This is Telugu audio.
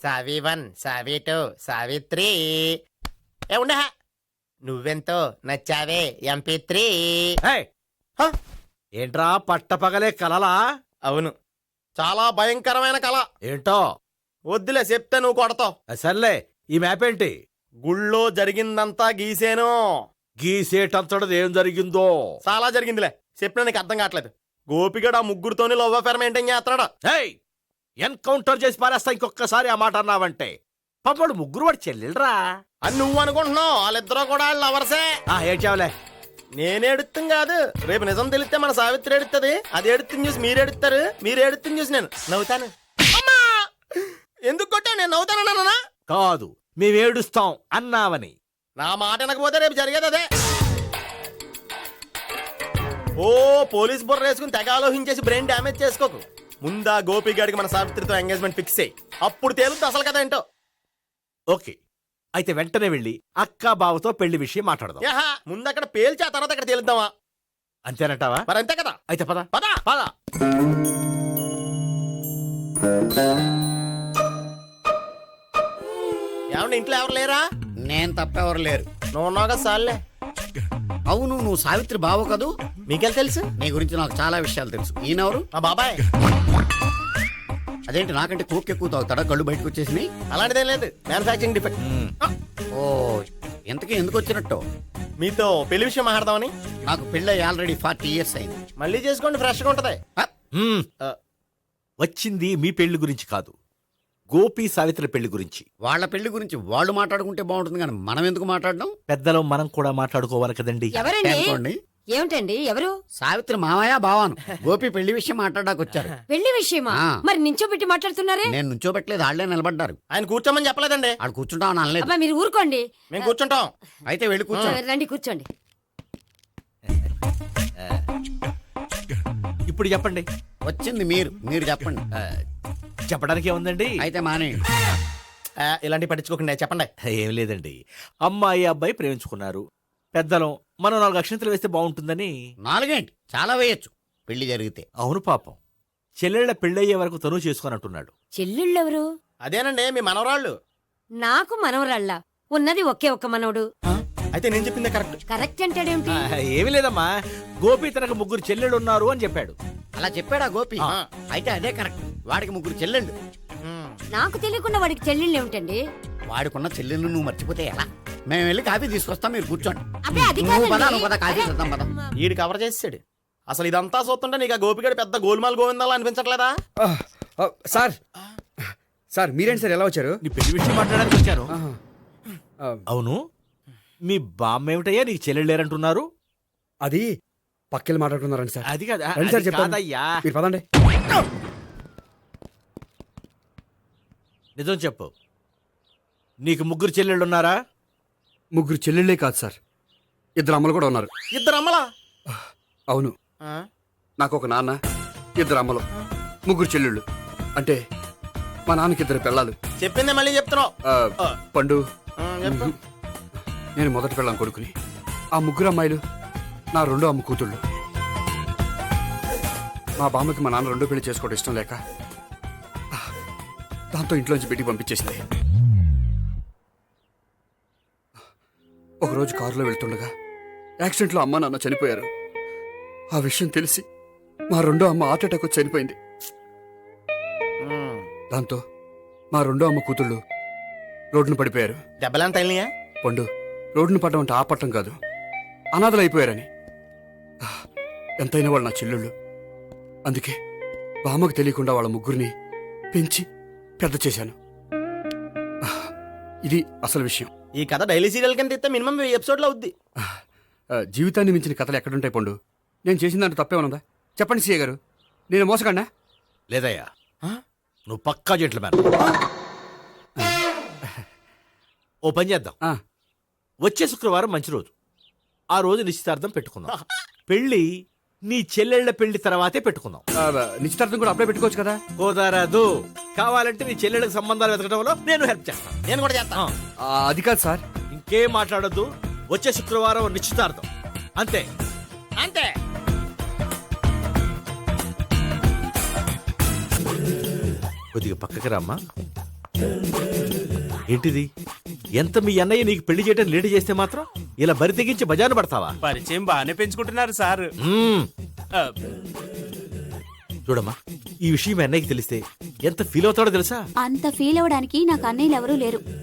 సావి 1 సావి 2 సావిత్రి ఏ ఉండ నువ్వెంతో నచ్చావే MP3. ఏంట్రా పట్టపగలే కలలా? అవును, చాలా భయంకరమైన కళ. ఏంటో వద్దులే, చెప్తే నువ్వు కొడతావు. సర్లే, ఈ మ్యాప్ ఏంటి? గుళ్ళో జరిగిందంతా గీసేను. గీసేటంతటది ఏం జరిగిందో? చాలా జరిగిందిలే, చెప్పినా నీకు అర్థం కావట్లేదు. గోపిగడు ఆ ముగ్గురుతోని లవ్ అఫేర్ మెయింటైన్ చేస్తాడా. ఎన్కౌంటర్ చేసి పారేస్తా ఇంకొకసారి ఆ మాట అన్నావంటే. పాపడు ముగ్గురు వాడు చెల్లెలరా అని నువ్వు అనుకుంటున్నావు. వాళ్ళిద్దరూ కూడా లవర్సే. ఏడ్చావులే. నేనేడుతుంది కాదు, రేపు నిజం తెలిస్తే మన సావిత్రి ఎడుతుంది. అది ఎడుతుంది చూసి మీరు ఎడుతారు, మీరు ఎడుతుంది చూసి నేను నవ్వుతాను. ఎందుకు కొట్టా? నేను నవ్వుతానన్నా కాదు, మేమేడుస్తాం అన్నావని. నా మాట వినకపోతే రేపు జరిగేది అదే. ఓ పోలీస్ బుర్ర వేసుకుని తెగ ఆలోచించేసి బ్రెయిన్ డ్యామేజ్ చేసుకోకు. ముందా గోపిగాడికి మన సావిత్రితో ఎంగేజ్మెంట్ ఫిక్స్ అయ్యి అప్పుడు తేలుతుంది అసలు కదా ఏంటో. ఓకే, అయితే వెంటనే వెళ్ళి అక్క బావతో పెళ్లి విషయం మాట్లాడదాం. ముందు అక్కడ పేల్చి ఆ తర్వాత అక్కడ తేలుద్దామా? అంతేనంటావా? మరి అంతే కదా. అయితే పద పద పద. ఏమండి, ఇంట్లో ఎవరు లేరా? నేను తప్పెవరు లేరు. నువ్వు ఉన్నావు కదా సార్లే. అవును, నువ్వు సావిత్రి బావ కదూ? మీకెళ్ళి తెలుసు? నీ గురించి నాకు చాలా విషయాలు తెలుసు. ఈయనెవరు? మా బాబాయ్. అదేంటి, నాకంటే కోక్ ఎక్కువ తాగుతాడా? కళ్ళు బయటకు వచ్చేసినాయి. అలాంటిదేం లేదు, మ్యానుఫాక్చరింగ్ డిఫెక్ట్. ఓ, ఎంతకీ ఎందుకు వచ్చినట్టు? మీతో పెళ్లి విషయం మాట్లాడదామని. నాకు పెళ్ళి ఆల్రెడీ 40 years అయింది. మళ్ళీ చేసుకోండి, ఫ్రెష్ గా ఉంటది. వచ్చింది మీ పెళ్లి గురించి కాదు, గోపి సావిత్రి పెళ్లి గురించి. వాళ్ళ పెళ్లి గురించి వాళ్ళు మాట్లాడుకుంటే బాగుంటుంది, కానీ మనం ఎందుకు మాట్లాడడం? పెద్దలో మనం కూడా మాట్లాడుకోవాలి కదండి. అనుకోండి. ఏమిటండి? ఎవరు? సావిత్రి మామయ్య బావాను. గోపి పెళ్లి విషయం మాట్లాడడానికి వచ్చారు. పెళ్లి విషయమా? మరి నించోబెట్టి మాట్లాడుతున్నారే? నేను నుంచోబెట్టలేదు, వాళ్ళే నిలబడ్డారు. ఆయన కూర్చోమని చెప్పలేదండి. వాళ్ళు కూర్చుంటామని అనలేదు. అబ్బా, మీరు ఊరుకోండి. మేము కూర్చుంటాం. అయితే వెళ్ళి కూర్చోండి. రండి, కూర్చోండి. ఇప్పుడు చెప్పండి. వచ్చింది మీరు చెప్పండి. చెప్పడానికి ఏముందండి? అయితే మానేయండి. ఇలాంటి పట్టించుకోకుండా చెప్పండి. ఏం లేదండి, అమ్మాయి అబ్బాయి ప్రేమించుకున్నారు. పెద్దలం మనం 4 అక్షంతలు వేస్తే బాగుంటుందని. 4 ఏంటి, చాలా వేయచ్చు పెళ్లి జరిగితే. అవును పాపం, చెల్లెళ్ళ పెళ్ళయ్యే వరకు తను చేసుకున్నట్టున్నాడు. చెల్లెళ్ళెవరు? అదేనండి మీ మనవరాళ్ళు. నాకు మనవరాళ్ళ ఉన్నది ఒకే ఒక్క మనవడు. అయితే నేను చెప్పిందే కరెక్ట్. కరెక్ట్ అంటాడేమిటి? ఏమి లేదమ్మా, గోపి తనకు 3 చెల్లెళ్ళు ఉన్నారు అని చెప్పాడు. అలా చెప్పాడా గోపి? అయితే అదే కరెక్ట్. వాడికి 3 చెల్లెళ్ళు. నాకు తెలియకుండా వాడికి చెల్లెళ్ళు ఏమిటండి? వాడికున్న చెల్లెళ్ళు నువ్వు మర్చిపోతే ఎలా? మేము వెళ్ళి కాఫీ తీసుకొస్తాం, మీరు కూర్చోండి. అబ్బే, అది నువ్వు పద, కాదండి. నువ్వు పద, కాఫీ చేద్దాం పద. ఈడు కవర్ చేసాడు. అసలు ఇదంతా చూస్తుంటే నీకు ఆ గోపిగడు పెద్ద గోల్మాల్ గోవిందాలు అనిపించట్లేదా? సార్ మీరేంటి సార్ ఎలా వచ్చారు? నీ పెళ్లి విషయం మాట్లాడడానికి వచ్చాను. అవును, మీ బామ్మ ఏమిటయ్యా నీకు చెల్లెళ్ళు లేరంటున్నారు? అది పక్కెళ్ళి మాట్లాడుకున్నారండి సార్. అది కాదు, రండి సార్ అది చెప్తాను. కాదయ్యా. మీరు పదండి. నిజం చెప్పు, నీకు 3 చెల్లెళ్ళు ఉన్నారా? 3 చెల్లెళ్ళే కాదు సార్, 2 అమ్మలు కూడా ఉన్నారు. 2 అమ్మలా? అవును, నాకు ఒక నాన్న, 2 అమ్మలు, 3 చెల్లెళ్ళు. అంటే మా నాన్నకి 2 పిల్లలు. చెప్పిందే మళ్ళీ చెప్తున్నావు. పండు, చెప్పు. నేను మొదటి పిల్లం కొడుకుని. ఆ 3 అమ్మాయిలు నా 2వ అమ్మ కూతుళ్ళు. మా బామ్మకి మా నాన్న 2 పెళ్లి చేసుకోవడం ఇష్టం లేక దాంతో ఇంట్లోంచి బిడ్డికి పంపించేసింది. ఒకరోజు కారులో వెళ్తుండగా యాక్సిడెంట్లో అమ్మ నాన్న చనిపోయారు. ఆ విషయం తెలిసి మా 2వ అమ్మ హార్ట్ అటాక్ వచ్చి చనిపోయింది. దాంతో మా 2వ అమ్మ కూతుళ్ళు రోడ్డును పడిపోయారు. దెబ్బలంత అయినాయా? పండు, రోడ్డును పడ్డం అంటే ఆపట్టం కాదు, అనాథలు అయిపోయారని. ఎంతైనా వాళ్ళు నా చెల్లెళ్ళు. అందుకే బామ్మకు తెలియకుండా వాళ్ళ 3 పెంచి పెద్ద చేశాను. ఇది అసలు విషయం. ఈ కథ డైలీ సీరియల్ కింద ఇస్తే మినిమం 1000 ఎపిసోడ్లు అవుద్ది. జీవితాన్ని మించిన కథలు ఎక్కడుంటాయి పండు? నేను చేసిన దాంట్లో తప్పేమనుందా? చెప్పండి సీఏ గారు, నేను మోసగండా? లేదయ్యా, నువ్వు పక్కా జెంట్లమన్. ఓ పని చేద్దాం, వచ్చే శుక్రవారం మంచి రోజు. ఆ రోజు నిశ్చితార్థం పెట్టుకుందాం. పెళ్లి నీ చెల్లెళ్ల పెళ్లి తర్వాతే పెట్టుకుందాం. నిశ్చితార్థం కూడా అప్పుడే పెట్టుకోవచ్చు కదా? కుదరదు. కావాలంటే నీ చెల్లెళ్ళకి సంబంధాలు వెతకడంలో నేను హెల్ప్ చేస్తాను. నేను కూడా చేస్తాను. అది కాదు సార్. ఇంకేం మాట్లాడొద్దు, వచ్చే శుక్రవారం నిశ్చితార్థం, అంతే అంతే. కొద్దిగా పక్కకి రమ్మా. ఏంటిది? ఎంత మీ అన్నయ్య నీకు పెళ్లి చేయడం లేట్ చేస్తే మాత్రం ఇలా బరి తెగించి బజారు పడతావా? పరిచయం బాగానే పెంచుకుంటున్నారు సార్. మ్మ్. ఆ, చూడమ్మా, ఈ విషయం మీ అన్నయ్యకి తెలిస్తే ఎంత ఫీల్ అవుతాడో తెలుసా? అంత ఫీల్ అవడానికి నాకు అన్నయ్యలు ఎవరూ లేరు.